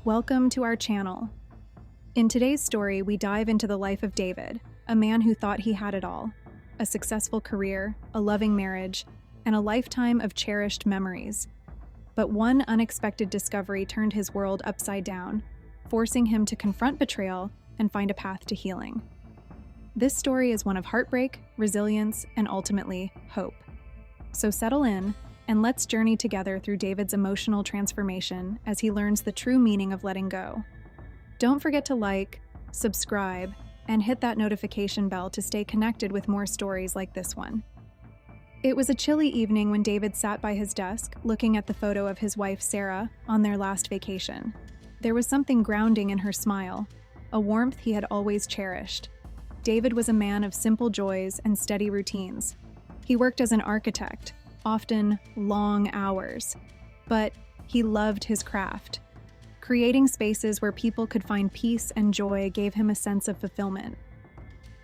Welcome to our channel. In today's story, we dive into the life of David, a man who thought he had it all: a successful career, a loving marriage, and a lifetime of cherished memories. But one unexpected discovery turned his world upside down, forcing him to confront betrayal and find a path to healing. This story is one of heartbreak, resilience, and ultimately, hope. So settle in, and let's journey together through David's emotional transformation as he learns the true meaning of letting go. Don't forget to like, subscribe, and hit that notification bell to stay connected with more stories like this one. It was a chilly evening when David sat by his desk, looking at the photo of his wife Sarah on their last vacation. There was something grounding in her smile, a warmth he had always cherished. David was a man of simple joys and steady routines. He worked as an architect, often long hours, but he loved his craft. Creating spaces where people could find peace and joy gave him a sense of fulfillment.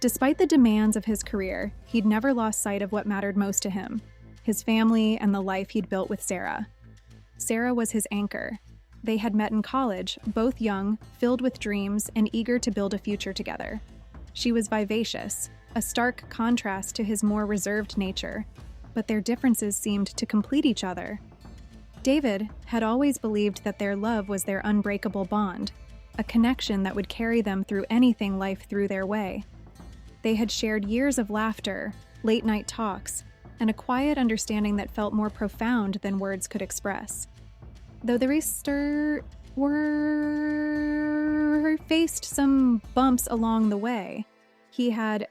Despite the demands of his career, he'd never lost sight of what mattered most to him: his family and the life he'd built with Sarah. Sarah was his anchor. They had met in college, both young, filled with dreams, and eager to build a future together. She was vivacious, a stark contrast to his more reserved nature, but their differences seemed to complete each other. David had always believed that their love was their unbreakable bond, a connection that would carry them through anything life threw their way. They had shared years of laughter, late-night talks, and a quiet understanding that felt more profound than words could express. Though the faced some bumps along the way, he had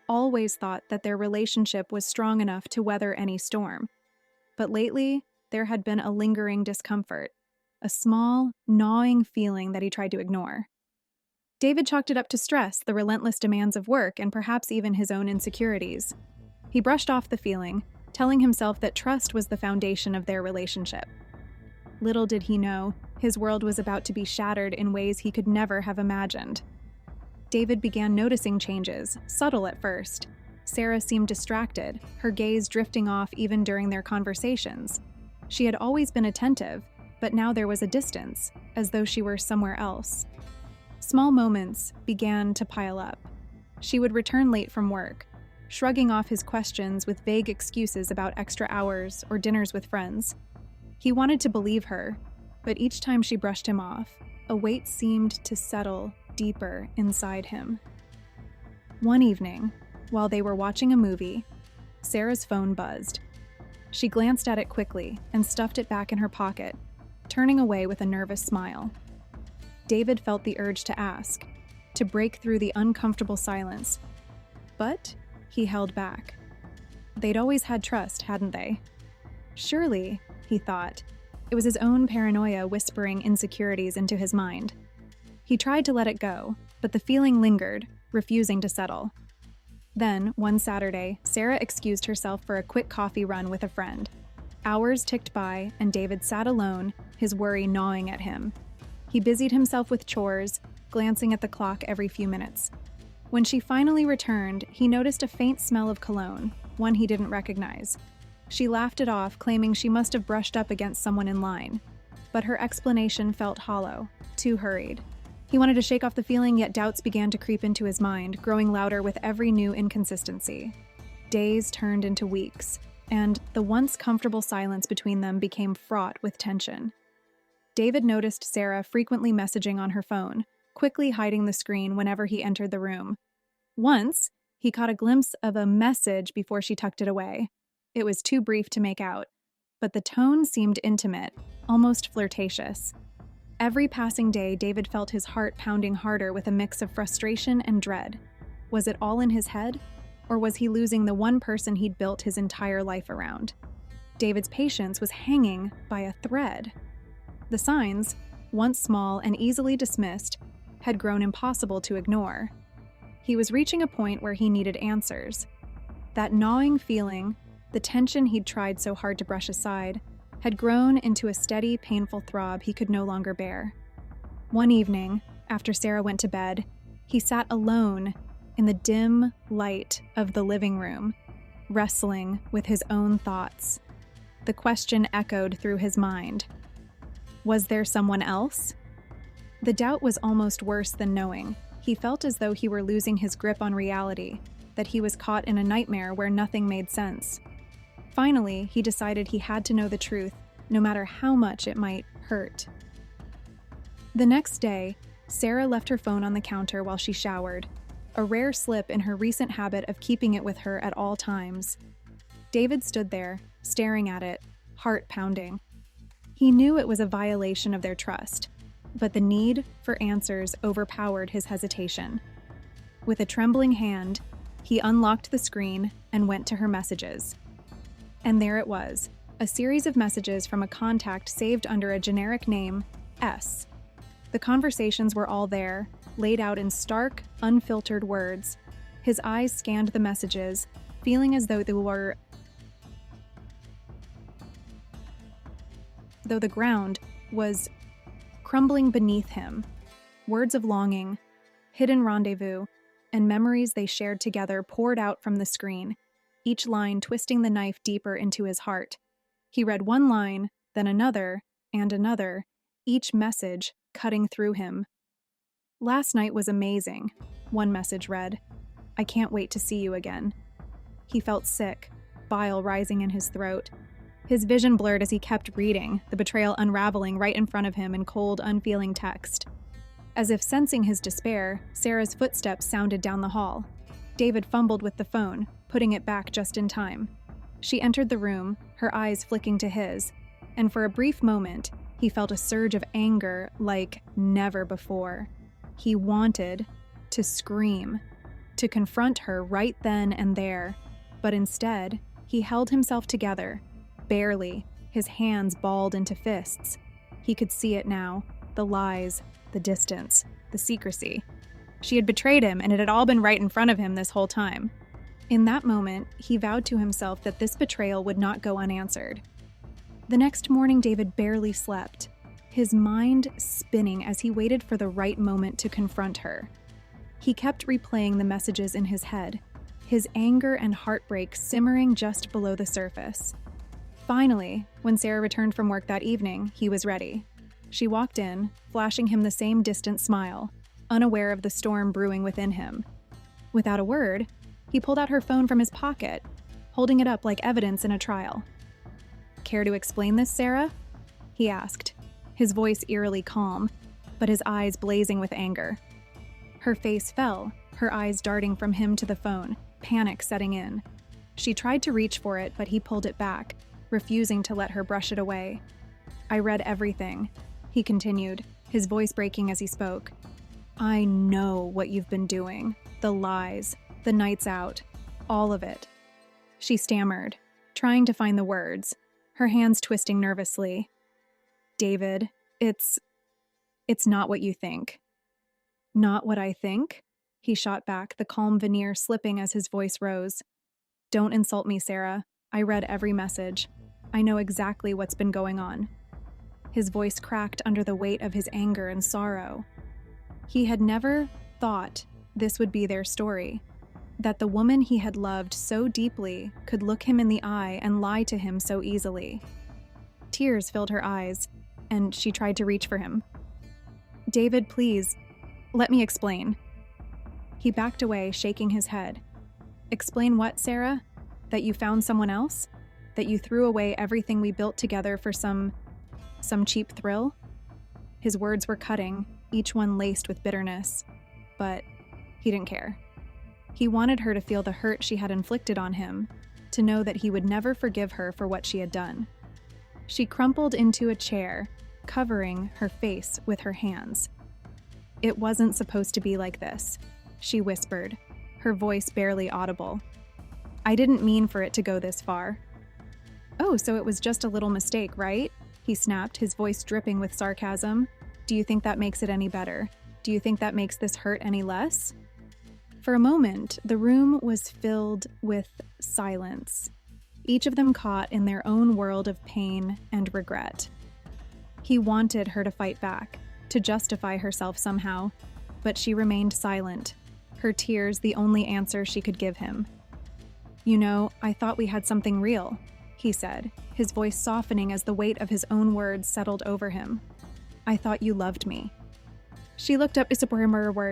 always thought that their relationship was strong enough to weather any storm. But lately, there had been a lingering discomfort, a small, gnawing feeling that he tried to ignore. David chalked it up to stress, the relentless demands of work, and perhaps even his own insecurities. He brushed off the feeling, telling himself that trust was the foundation of their relationship. Little did he know, his world was about to be shattered in ways he could never have imagined. David began noticing changes, subtle at first. Sarah seemed distracted, her gaze drifting off even during their conversations. She had always been attentive, but now there was a distance, as though she were somewhere else. Small moments began to pile up. She would return late from work, shrugging off his questions with vague excuses about extra hours or dinners with friends. He wanted to believe her, but each time she brushed him off, a weight seemed to settle deeper inside him. One evening, while they were watching a movie, Sarah's phone buzzed. She glanced at it quickly and stuffed it back in her pocket, turning away with a nervous smile. David felt the urge to ask, to break through the uncomfortable silence, but he held back. They'd always had trust, hadn't they? Surely, he thought, it was his own paranoia whispering insecurities into his mind. He tried to let it go, but the feeling lingered, refusing to settle. Then, one Saturday, Sarah excused herself for a quick coffee run with a friend. Hours ticked by, and David sat alone, his worry gnawing at him. He busied himself with chores, glancing at the clock every few minutes. When she finally returned, he noticed a faint smell of cologne, one he didn't recognize. She laughed it off, claiming she must have brushed up against someone in line. But her explanation felt hollow, too hurried. He wanted to shake off the feeling, yet doubts began to creep into his mind, growing louder with every new inconsistency. Days turned into weeks, and the once comfortable silence between them became fraught with tension. David noticed Sarah frequently messaging on her phone, quickly hiding the screen whenever he entered the room. Once, he caught a glimpse of a message before she tucked it away. It was too brief to make out, but the tone seemed intimate, almost flirtatious. Every passing day, David felt his heart pounding harder with a mix of frustration and dread. Was it all in his head, or was he losing the one person he'd built his entire life around? David's patience was hanging by a thread. The signs, once small and easily dismissed, had grown impossible to ignore. He was reaching a point where he needed answers. That gnawing feeling, the tension he'd tried so hard to brush aside, had grown into a steady, painful throb he could no longer bear. One evening, after Sarah went to bed, he sat alone in the dim light of the living room, wrestling with his own thoughts. The question echoed through his mind. Was there someone else? The doubt was almost worse than knowing. He felt as though he were losing his grip on reality, that he was caught in a nightmare where nothing made sense. Finally, he decided he had to know the truth, no matter how much it might hurt. The next day, Sarah left her phone on the counter while she showered, a rare slip in her recent habit of keeping it with her at all times. David stood there, staring at it, heart pounding. He knew it was a violation of their trust, but the need for answers overpowered his hesitation. With a trembling hand, he unlocked the screen and went to her messages. And there it was, a series of messages from a contact saved under a generic name, S. The conversations were all there, laid out in stark, unfiltered words. His eyes scanned the messages, feeling as though the ground was crumbling beneath him. Words of longing, hidden rendezvous, and memories they shared together poured out from the screen, each line twisting the knife deeper into his heart. He read one line, then another, and another, each message cutting through him. "Last night was amazing," one message read. "I can't wait to see you again." He felt sick, bile rising in his throat. His vision blurred as he kept reading, the betrayal unraveling right in front of him in cold, unfeeling text. As if sensing his despair, Sarah's footsteps sounded down the hall. David fumbled with the phone, putting it back just in time. She entered the room, her eyes flicking to his, and for a brief moment, he felt a surge of anger like never before. He wanted to scream, to confront her right then and there, but instead, he held himself together, barely, his hands balled into fists. He could see it now, the lies, the distance, the secrecy. She had betrayed him, and it had all been right in front of him this whole time. In that moment, he vowed to himself that this betrayal would not go unanswered. The next morning, David barely slept, his mind spinning as he waited for the right moment to confront her. He kept replaying the messages in his head, his anger and heartbreak simmering just below the surface. Finally, when Sarah returned from work that evening, he was ready. She walked in, flashing him the same distant smile, unaware of the storm brewing within him. Without a word, he pulled out her phone from his pocket, holding it up like evidence in a trial. "Care to explain this, Sarah?" he asked, his voice eerily calm, but his eyes blazing with anger. Her face fell, her eyes darting from him to the phone, panic setting in. She tried to reach for it, but he pulled it back, refusing to let her brush it away. "I read everything," he continued, his voice breaking as he spoke. "I know what you've been doing, the lies, the nights out, all of it." She stammered, trying to find the words, her hands twisting nervously. "David, it's not what you think." "Not what I think?" he shot back, the calm veneer slipping as his voice rose. "Don't insult me, Sarah. I read every message. I know exactly what's been going on." His voice cracked under the weight of his anger and sorrow. He had never thought this would be their story, that the woman he had loved so deeply could look him in the eye and lie to him so easily. Tears filled her eyes, and she tried to reach for him. "David, please, let me explain." He backed away, shaking his head. "Explain what, Sarah? That you found someone else? That you threw away everything we built together for some cheap thrill?" His words were cutting, each one laced with bitterness. But he didn't care. He wanted her to feel the hurt she had inflicted on him, to know that he would never forgive her for what she had done. She crumpled into a chair, covering her face with her hands. "It wasn't supposed to be like this," she whispered, her voice barely audible. "I didn't mean for it to go this far." "Oh, so it was just a little mistake, right?" he snapped, his voice dripping with sarcasm. "Do you think that makes it any better? Do you think that makes this hurt any less?" For a moment, the room was filled with silence, each of them caught in their own world of pain and regret. He wanted her to fight back, to justify herself somehow, but she remained silent, her tears the only answer she could give him. "You know, I thought we had something real," he said, his voice softening as the weight of his own words settled over him. "I thought you loved me." She looked up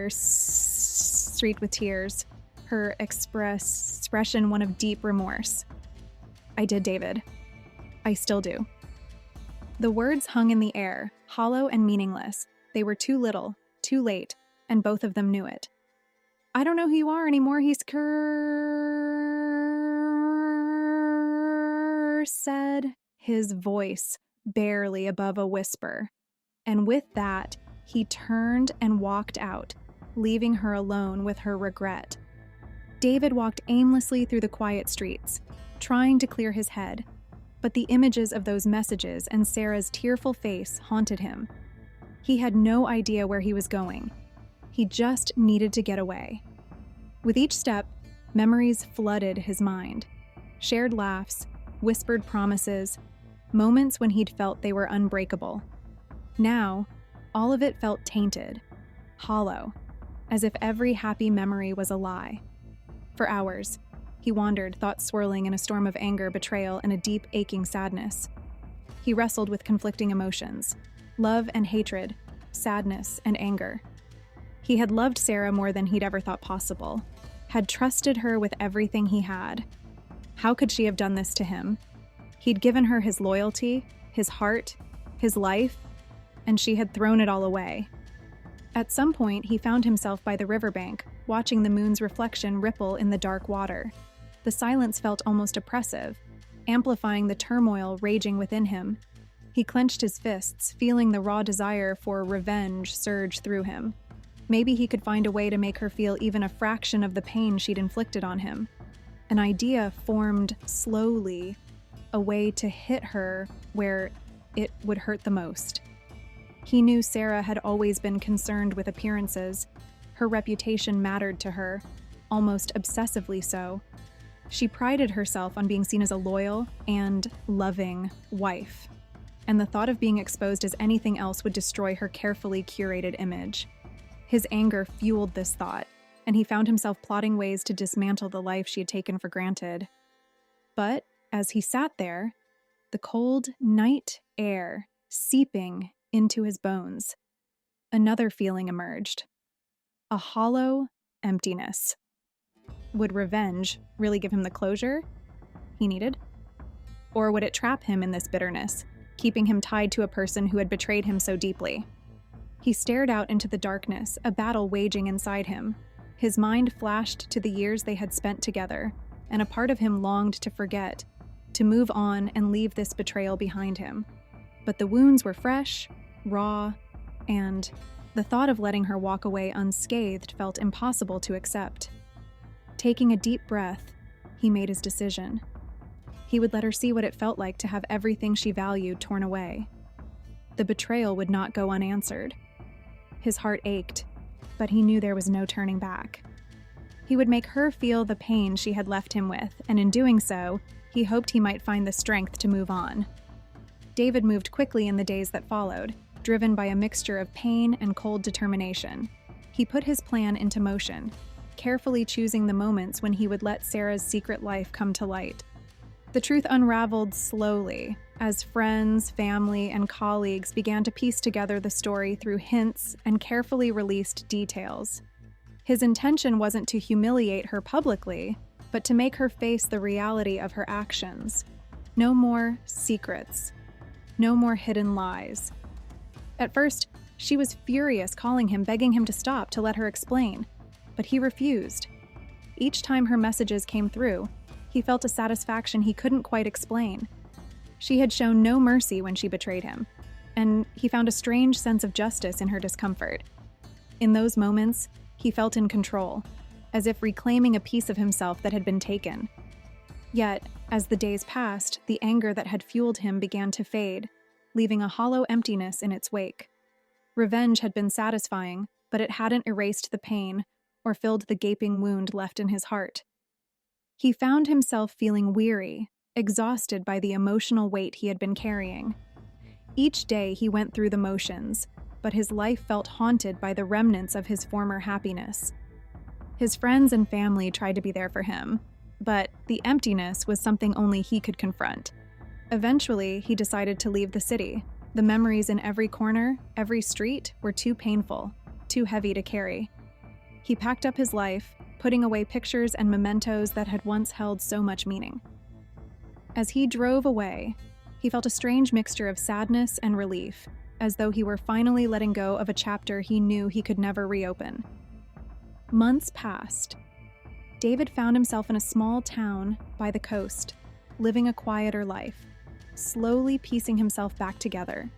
streaked with tears, her expression one of deep remorse. I did, David. I still do. The words hung in the air, hollow and meaningless. They were too little, too late, and both of them knew it. I don't know who you are anymore, he said, his voice barely above a whisper. And with that, he turned and walked out, leaving her alone with her regret. David walked aimlessly through the quiet streets, trying to clear his head, but the images of those messages and Sarah's tearful face haunted him. He had no idea where he was going. He just needed to get away. With each step, memories flooded his mind. Shared laughs, whispered promises, moments when he'd felt they were unbreakable. Now, all of it felt tainted, hollow, as if every happy memory was a lie. For hours, he wandered, thoughts swirling in a storm of anger, betrayal, and a deep, aching sadness. He wrestled with conflicting emotions, love and hatred, sadness and anger. He had loved Sarah more than he'd ever thought possible, had trusted her with everything he had. How could she have done this to him? He'd given her his loyalty, his heart, his life, and she had thrown it all away. At some point, he found himself by the riverbank, watching the moon's reflection ripple in the dark water. The silence felt almost oppressive, amplifying the turmoil raging within him. He clenched his fists, feeling the raw desire for revenge surge through him. Maybe he could find a way to make her feel even a fraction of the pain she'd inflicted on him. An idea formed slowly, a way to hit her where it would hurt the most. He knew Sarah had always been concerned with appearances. Her reputation mattered to her, almost obsessively so. She prided herself on being seen as a loyal and loving wife, and the thought of being exposed as anything else would destroy her carefully curated image. His anger fueled this thought, and he found himself plotting ways to dismantle the life she had taken for granted. But as he sat there, the cold night air seeping into his bones, another feeling emerged. A hollow emptiness. Would revenge really give him the closure he needed? Or would it trap him in this bitterness, keeping him tied to a person who had betrayed him so deeply? He stared out into the darkness, a battle waging inside him. His mind flashed to the years they had spent together, and a part of him longed to forget, to move on and leave this betrayal behind him. But the wounds were fresh, raw, and the thought of letting her walk away unscathed felt impossible to accept. Taking a deep breath, he made his decision. He would let her see what it felt like to have everything she valued torn away. The betrayal would not go unanswered. His heart ached, but he knew there was no turning back. He would make her feel the pain she had left him with, and in doing so, he hoped he might find the strength to move on. David moved quickly in the days that followed, driven by a mixture of pain and cold determination. He put his plan into motion, carefully choosing the moments when he would let Sarah's secret life come to light. The truth unraveled slowly, as friends, family, and colleagues began to piece together the story through hints and carefully released details. His intention wasn't to humiliate her publicly, but to make her face the reality of her actions. No more secrets. No more hidden lies. At first, she was furious, calling him, begging him to stop, to let her explain. But he refused. Each time her messages came through, he felt a satisfaction he couldn't quite explain. She had shown no mercy when she betrayed him, and he found a strange sense of justice in her discomfort. In those moments, he felt in control, as if reclaiming a piece of himself that had been taken. Yet, as the days passed, the anger that had fueled him began to fade, leaving a hollow emptiness in its wake. Revenge had been satisfying, but it hadn't erased the pain or filled the gaping wound left in his heart. He found himself feeling weary, exhausted by the emotional weight he had been carrying. Each day he went through the motions, but his life felt haunted by the remnants of his former happiness. His friends and family tried to be there for him, but the emptiness was something only he could confront. Eventually, he decided to leave the city. The memories in every corner, every street, were too painful. too heavy to carry. He packed up his life, putting away pictures and mementos that had once held so much meaning. As he drove away, he felt a strange mixture of sadness and relief, as though he were finally letting go of a chapter he knew he could never reopen. Months passed. David found himself in a small town by the coast, living a quieter life, slowly piecing himself back together.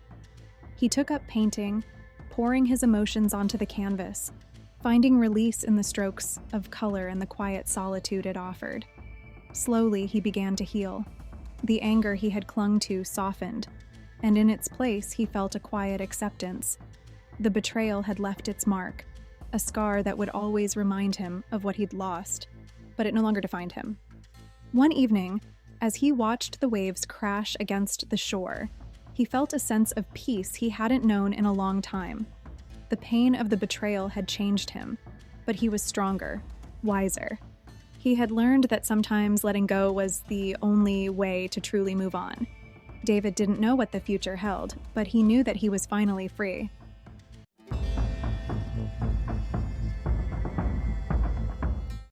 He took up painting, pouring his emotions onto the canvas, finding release in the strokes of color and the quiet solitude it offered. Slowly, he began to heal. The anger he had clung to softened, and in its place, he felt a quiet acceptance. The betrayal had left its mark, a scar that would always remind him of what he'd lost, but it no longer defined him. One evening, as he watched the waves crash against the shore, he felt a sense of peace he hadn't known in a long time. The pain of the betrayal had changed him, but he was stronger, wiser. He had learned that sometimes letting go was the only way to truly move on. David didn't know what the future held, but he knew that he was finally free.